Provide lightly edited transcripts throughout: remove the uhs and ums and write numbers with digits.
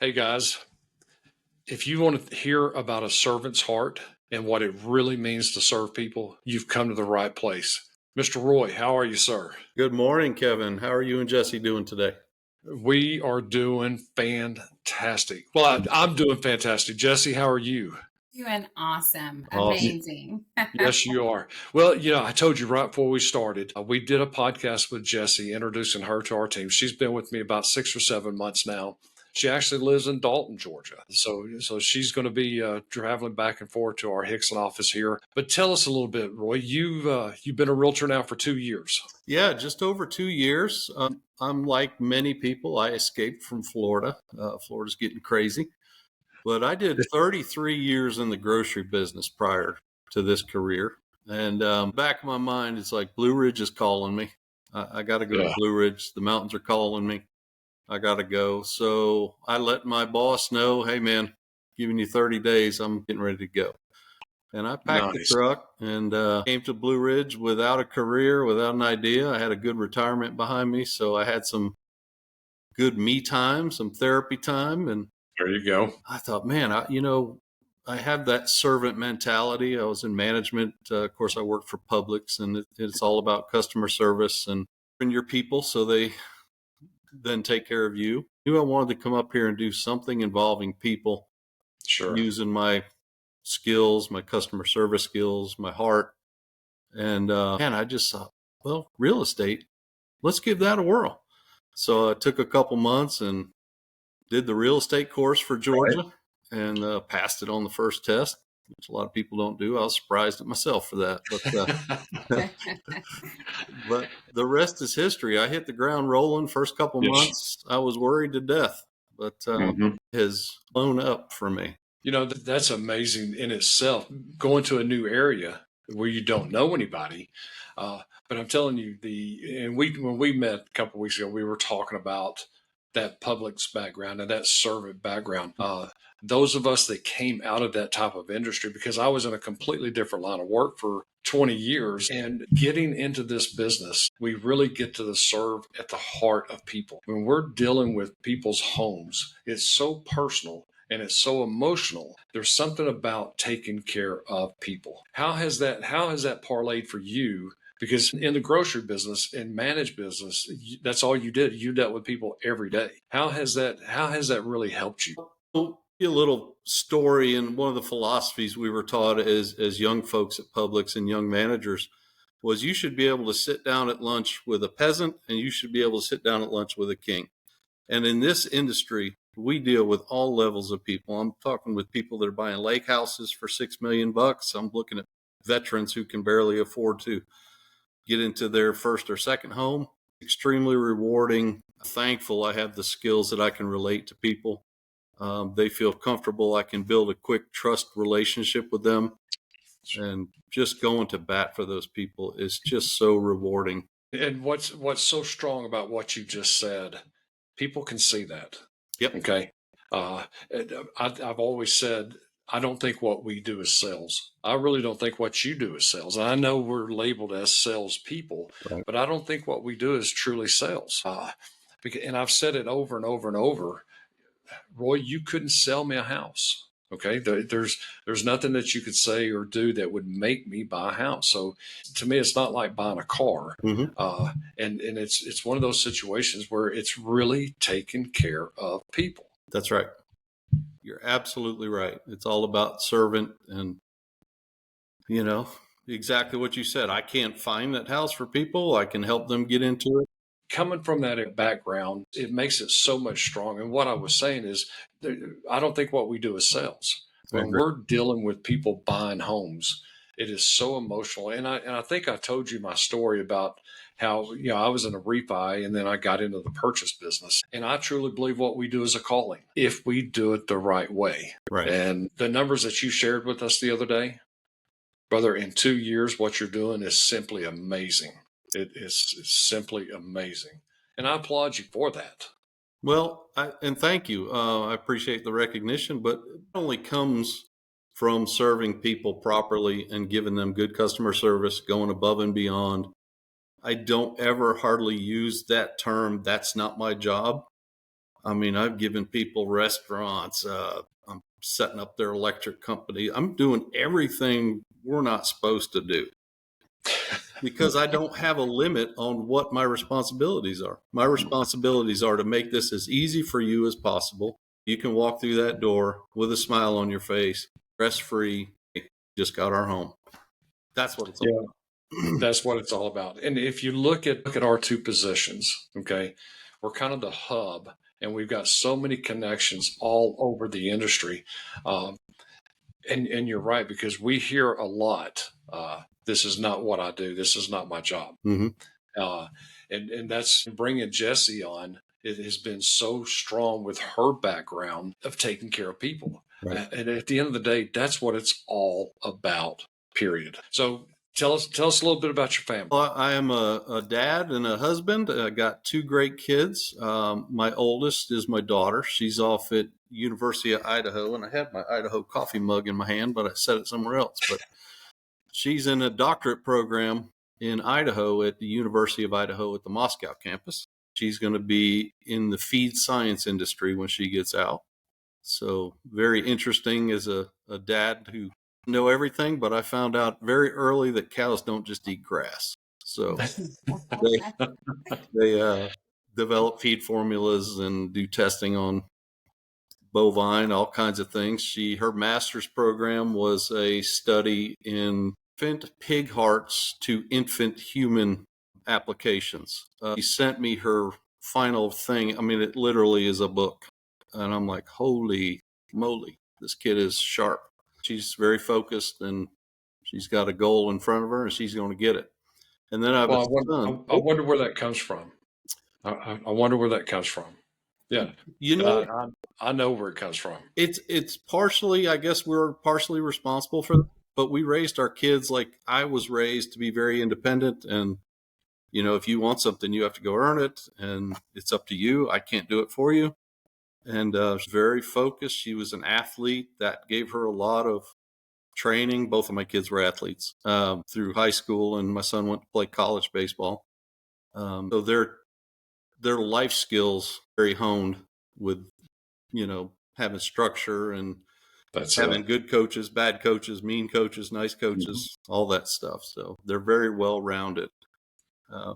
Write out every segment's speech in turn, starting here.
Hey guys, if you want to hear about a servant's heart and what it really means to serve people, you've come to the right place. Mr. Roy, how are you, sir? Good morning, Kevin. How are you and Jessi doing today? We are doing fantastic. Well, I'm doing fantastic. Jessi, how are you? Doing awesome. Awesome. Amazing. Yes, you are. Well, I told you right before we started, we did a podcast with Jessi, introducing her to our team. She's been with me about 6 or 7 months now. She actually lives in Dalton, Georgia. So she's going to be traveling back and forth to our Hickson office here. But tell us a little bit, Roy. You've been a realtor now for 2 years. Yeah, just over 2 years. I'm like many people. I escaped from Florida. Florida's getting crazy. But I did 33 years in the grocery business prior to this career. And back of my mind, it's like Blue Ridge is calling me. I got to go to Blue Ridge. The mountains are calling me. I got to go. So I let my boss know, hey, man, giving you 30 days. I'm getting ready to go. And I packed the truck and came to Blue Ridge without a career, without an idea. I had a good retirement behind me. So I had some good me time, some therapy time. And there you go. I thought, man, I have that servant mentality. I was in management. Of course, I worked for Publix, and it's all about customer service and your people so they then take care of you. I knew I wanted to come up here and do something involving people, using my skills, my customer service skills, my heart. And I just thought, well, real estate, let's give that a whirl. So I took a couple months and did the real estate course for Georgia and passed it on the first test, which a lot of people don't do. I was surprised at myself for that. But the rest is history. I hit the ground rolling. First couple months, I was worried to death, but it has blown up for me. That's amazing in itself, going to a new area where you don't know anybody. But I'm telling you, when we met a couple of weeks ago, we were talking about that Publix background and that servant background. Those of us that came out of that type of industry, because I was in a completely different line of work for 20 years, and getting into this business, we really get to serve at the heart of people. When we're dealing with people's homes, it's so personal and it's so emotional. There's something about taking care of people. How has that parlayed for you? Because in the grocery business and managed business, that's all you did. You dealt with people every day. How has that really helped you? A little story, and one of the philosophies we were taught as young folks at Publix and young managers was you should be able to sit down at lunch with a peasant and you should be able to sit down at lunch with a king. And in this industry, we deal with all levels of people. I'm talking with people that are buying lake houses for $6 million. I'm looking at veterans who can barely afford to get into their first or second home. Extremely rewarding. Thankful I have the skills that I can relate to people. They feel comfortable. I can build a quick trust relationship with them. And just going to bat for those people is just so rewarding. And what's so strong about what you just said, people can see that. Yep. Okay. I've always said, I don't think what we do is sales. I really don't think what you do is sales. And I know we're labeled as salespeople, but I don't think what we do is truly sales. And I've said it over and over and over. Roy, you couldn't sell me a house. Okay. There's nothing that you could say or do that would make me buy a house. So to me, it's not like buying a car. And it's one of those situations where it's really taking care of people. That's right. You're absolutely right. It's all about servant and, exactly what you said. I can't find that house for people. I can help them get into it. Coming from that background, it makes it so much stronger. And what I was saying is, I don't think what we do is sales. When we're dealing with people buying homes, it is so emotional. And I think I told you my story about how, I was in a refi and then I got into the purchase business. And I truly believe what we do is a calling if we do it the right way. Right. And the numbers that you shared with us the other day, brother, in 2 years, what you're doing is simply amazing. It is simply amazing. And I applaud you for that. Well, and thank you. I appreciate the recognition, but it only comes from serving people properly and giving them good customer service, going above and beyond. I don't ever hardly use that term, that's not my job. I mean, I've given people restaurants. I'm setting up their electric company. I'm doing everything we're not supposed to do because I don't have a limit on what my responsibilities are. My responsibilities are to make this as easy for you as possible. You can walk through that door with a smile on your face, stress free. Just got our home. That's what it's all about. That's what it's all about. And if you look at our two positions, okay, we're kind of the hub, and we've got so many connections all over the industry. And you're right, because we hear a lot. This is not what I do. This is not my job. Mm-hmm. And that's bringing Jessi on. It has been so strong with her background of taking care of people. Right. And at the end of the day, that's what it's all about, period. So tell us a little bit about your family. Well, I am a dad and a husband. I got two great kids. My oldest is my daughter. She's off at University of Idaho, and I had my Idaho coffee mug in my hand, but I set it somewhere else. But she's in a doctorate program in Idaho at the University of Idaho at the Moscow campus. She's going to be in the feed science industry when she gets out. So very interesting as a dad who know everything, but I found out very early that cows don't just eat grass. So they develop feed formulas and do testing on bovine, all kinds of things. Her master's program was a study in infant pig hearts to infant human applications. She sent me her final thing. I mean, it literally is a book. And I'm like, holy moly, this kid is sharp. She's very focused, and she's got a goal in front of her, and she's going to get it. And then I have a son. I wonder where that comes from. I wonder where that comes from. Yeah. You know, I know where it comes from. It's partially, I guess we're partially responsible for that, but we raised our kids like I was raised to be very independent. And, you know, if you want something, you have to go earn it, and it's up to you. I can't do it for you. And she's very focused. She was an athlete. That gave her a lot of training. Both of my kids were athletes through high school, and my son went to play college baseball. So their life skills very honed with, you know, having structure and having good coaches, bad coaches, mean coaches, nice coaches, all that stuff. So they're very well rounded.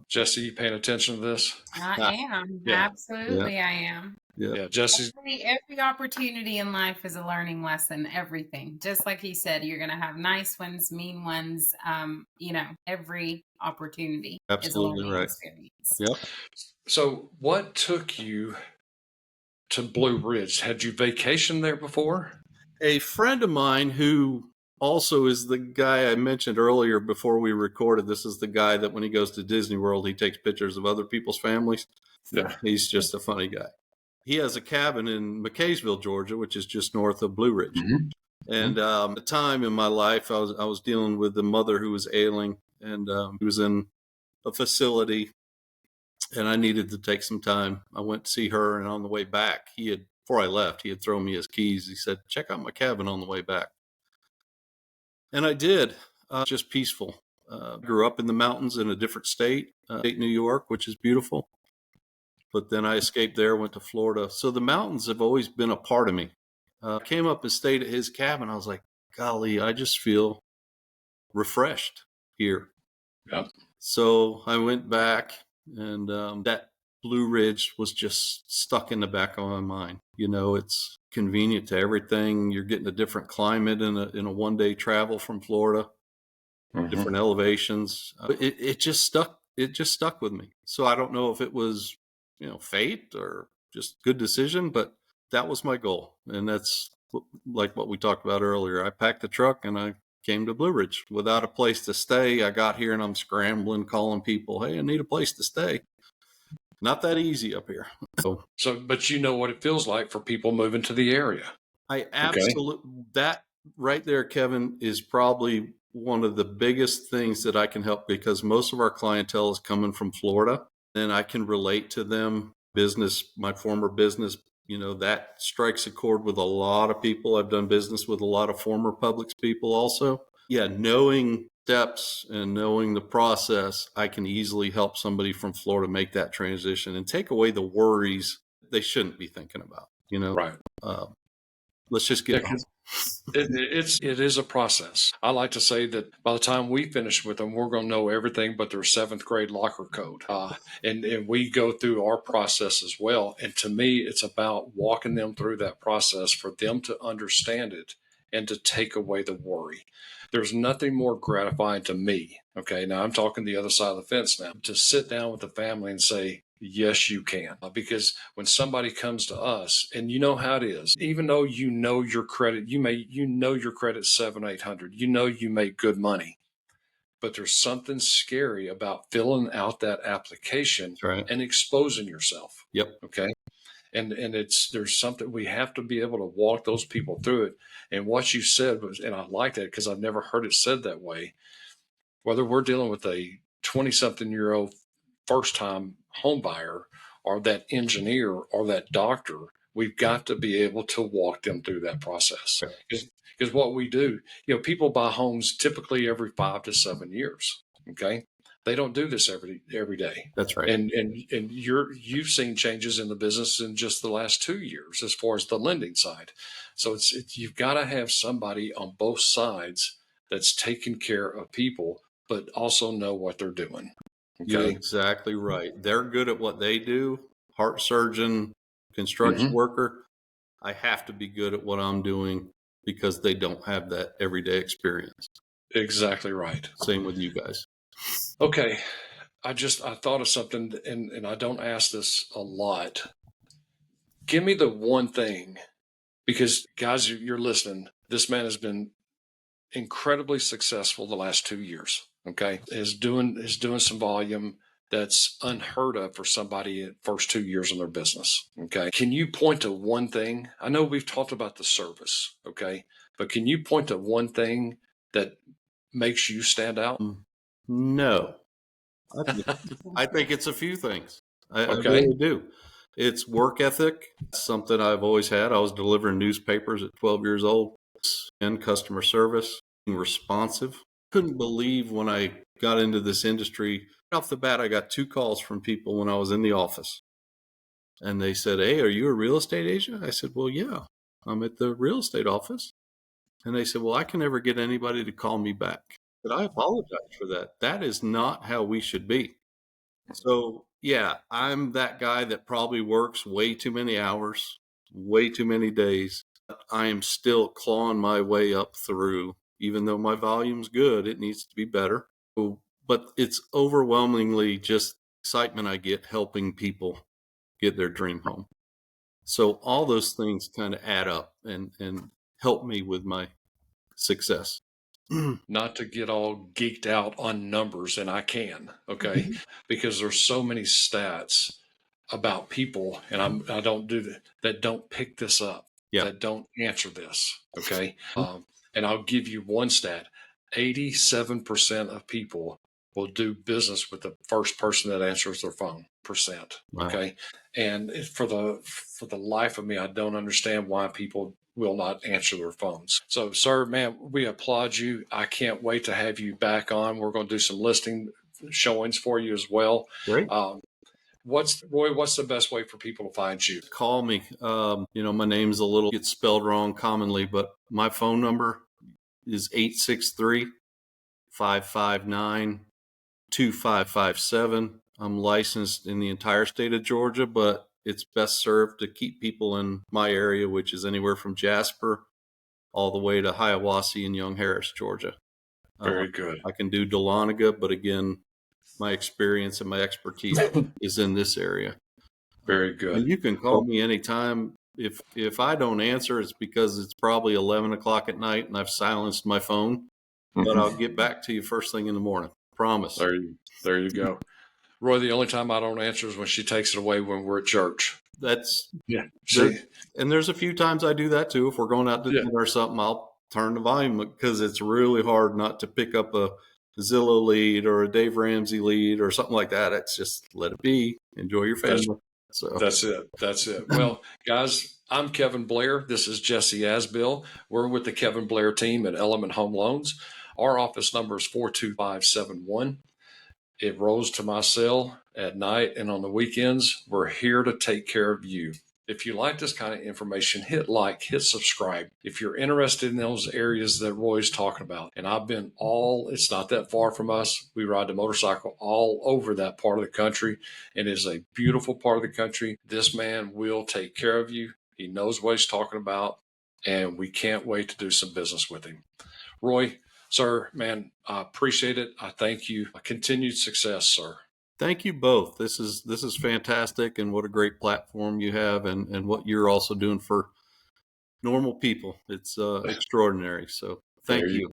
Jessi, you paying attention to this? I am. Yeah. Absolutely, yeah. I am. Yeah, Jessi. Every opportunity in life is a learning lesson. Everything, just like he said, you're going to have nice ones, mean ones. You know, every opportunity. Absolutely is a right. Experience. Yep. So, what took you to Blue Ridge? Had you vacationed there before? A friend of mine who also is the guy I mentioned earlier before we recorded. This is the guy that when he goes to Disney World, he takes pictures of other people's families. Yeah. He's just a funny guy. He has a cabin in McKaysville, Georgia, which is just north of Blue Ridge. Mm-hmm. And at the time in my life, I was dealing with a mother who was ailing, and he was in a facility, and I needed to take some time. I went to see her, and on the way back, before I left, he had thrown me his keys. He said, check out my cabin on the way back. And I did. Just peaceful. Grew up in the mountains in a different state, New York, which is beautiful. But then I escaped there, went to Florida. So the mountains have always been a part of me. I came up and stayed at his cabin. I was like, golly, I just feel refreshed here. Yeah. So I went back, and that Blue Ridge was just stuck in the back of my mind. You know, it's convenient to everything. You're getting a different climate in a one-day travel from Florida, different elevations. It just stuck. It just stuck with me. So I don't know if it was, you know, fate or just good decision, but that was my goal. And that's like what we talked about earlier. I packed the truck and I came to Blue Ridge without a place to stay. I got here and I'm scrambling, calling people, hey, I need a place to stay. Not that easy up here. So, but you know what it feels like for people moving to the area. I absolutely, that right there, Kevin, is probably one of the biggest things that I can help, because most of our clientele is coming from Florida, and I can relate to them. My former business, you know, that strikes a chord with a lot of people. I've done business with a lot of former Publix people also. Yeah, knowing steps and knowing the process, I can easily help somebody from Florida make that transition and take away the worries they shouldn't be thinking about, Right. let's just get Yeah, it is a process. I like to say that by the time we finish with them, we're going to know everything but their seventh grade locker code. And we go through our process as well. And to me, it's about walking them through that process for them to understand it and to take away the worry. There's nothing more gratifying to me. Okay. Now I'm talking the other side of the fence now, to sit down with the family and say, yes, you can. Because when somebody comes to us, and you know how it is, even though you know your credit, you know your credit 700, 800, you make good money, but there's something scary about filling out that application That's right. and exposing yourself. Yep. Okay. And there's something we have to be able to walk those people through it. And what you said was, and I like that because I've never heard it said that way. Whether we're dealing with a 20-something-year-old first-time home buyer or that engineer or that doctor, we've got to be able to walk them through that process. Because what we do, people buy homes typically every 5 to 7 years. Okay. They don't do this every day. That's right. And you've seen changes in the business in just the last 2 years as far as the lending side. So you've got to have somebody on both sides that's taking care of people, but also know what they're doing. Okay. You're exactly right. They're good at what they do. Heart surgeon, construction worker. I have to be good at what I'm doing because they don't have that everyday experience. Exactly right. Same with you guys. Okay. I thought of something, and I don't ask this a lot. Give me the one thing, because guys, you're listening. This man has been incredibly successful the last 2 years. Okay. Is doing some volume that's unheard of for somebody in first 2 years in their business. Okay. Can you point to one thing? I know we've talked about the service. Okay. But can you point to one thing that makes you stand out? No. I think it's a few things. I Okay. really do. It's work ethic. It's something I've always had. I was delivering newspapers at 12 years old, and customer service, being responsive. Couldn't believe when I got into this industry. Right off the bat, I got 2 calls from people when I was in the office. And they said, "Hey, are you a real estate agent?" I said, "Well, yeah, I'm at the real estate office." And they said, "Well, I can never get anybody to call me back." But I apologize for that. That is not how we should be. So, yeah, I'm that guy that probably works way too many hours, way too many days. I am still clawing my way up through, even though my volume's good, it needs to be better. But it's overwhelmingly just excitement I get helping people get their dream home. So all those things kind of add up and help me with my success. Not to get all geeked out on numbers, and I can, okay, because there's so many stats about people, and I don't do that don't pick this up, that don't answer this, okay. And I'll give you one stat: 87% of people will do business with the first person that answers their phone. Wow. Okay, and for the life of me, I don't understand why people will not answer their phones. So, sir, man, we applaud you. I can't wait to have you back on. We're going to do some listing showings for you as well. Great. What's the best way for people to find you? Call me. My name's gets spelled wrong commonly, but my phone number is 863-559-2557. I'm licensed in the entire state of Georgia, but it's best served to keep people in my area, which is anywhere from Jasper all the way to Hiawassee and Young Harris, Georgia. Very good. I can do Dahlonega, but again, my experience and my expertise is in this area. Very good. And you can call me anytime. If I don't answer, it's because it's probably 11 o'clock at night and I've silenced my phone, but I'll get back to you first thing in the morning. Promise. There you go. Roy, the only time I don't answer is when she takes it away when we're at church. And there's a few times I do that too. If we're going out to dinner or something, I'll turn the volume because it's really hard not to pick up a Zillow lead or a Dave Ramsey lead or something like that. It's just let it be. Enjoy your family. That's it. Well, guys, I'm Kevin Blair. This is Jessi Azbill. We're with the Kevin Blair team at Element Home Loans. Our office number is 42571. It rolls to my cell. at night and on the weekends. We're here to take care of you. If you like this kind of information, hit like, hit subscribe. If you're interested in those areas that Roy's talking about, and it's not that far from us. We ride the motorcycle all over that part of the country, and it is a beautiful part of the country. This man will take care of you. He knows what he's talking about, and we can't wait to do some business with him. Roy, sir, man, I appreciate it. I thank you. Continued success, sir. Thank you both. This is fantastic, and what a great platform you have, and what you're also doing for normal people. It's extraordinary. So thank you.